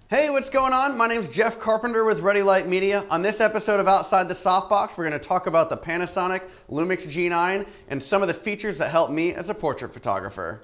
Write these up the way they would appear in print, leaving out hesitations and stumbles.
Hey, what's going on? My name's Jeff Carpenter with Ready Light Media. On this episode of Outside the Softbox, we're going to talk about the Panasonic Lumix G9 and some of the features that help me as a portrait photographer.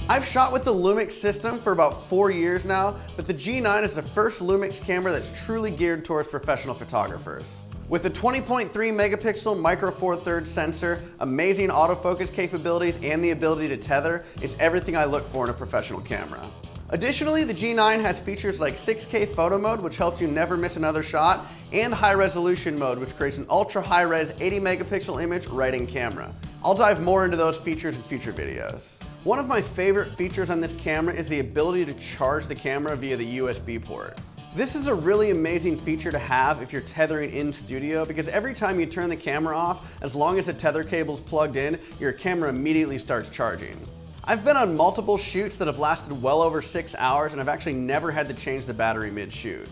I've shot with the Lumix system for about 4 years now, but the G9 is the first Lumix camera that's truly geared towards professional photographers. With a 20.3 megapixel micro four thirds sensor, amazing autofocus capabilities, and the ability to tether, it's everything I look for in a professional camera. Additionally, the G9 has features like 6K photo mode, which helps you never miss another shot, and high resolution mode, which creates an ultra high res 80 megapixel image right in camera. I'll dive more into those features in future videos. One of my favorite features on this camera is the ability to charge the camera via the USB port. This is a really amazing feature to have if you're tethering in studio, because every time you turn the camera off, as long as the tether cable's plugged in, your camera immediately starts charging. I've been on multiple shoots that have lasted well over 6 hours, and I've actually never had to change the battery mid-shoot.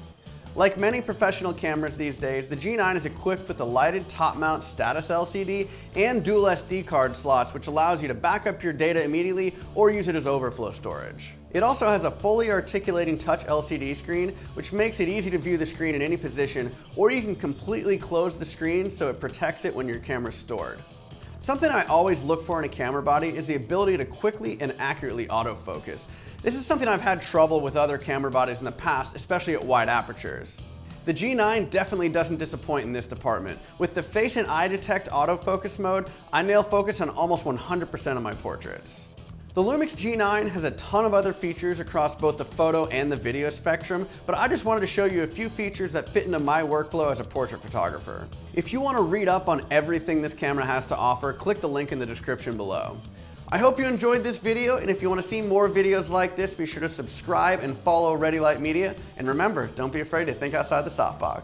Like many professional cameras these days, the G9 is equipped with a lighted top-mount status LCD and dual SD card slots, which allows you to back up your data immediately or use it as overflow storage. It also has a fully articulating touch LCD screen, which makes it easy to view the screen in any position, or you can completely close the screen so it protects it when your camera's stored. Something I always look for in a camera body is the ability to quickly and accurately autofocus. This is something I've had trouble with other camera bodies in the past, especially at wide apertures. The G9 definitely doesn't disappoint in this department. With the face and eye detect autofocus mode, I nail focus on almost 100% of my portraits. The Lumix G9 has a ton of other features across both the photo and the video spectrum, but I just wanted to show you a few features that fit into my workflow as a portrait photographer. If you want to read up on everything this camera has to offer, click the link in the description below. I hope you enjoyed this video, and if you want to see more videos like this, be sure to subscribe and follow Ready Light Media. And remember, don't be afraid to think outside the softbox.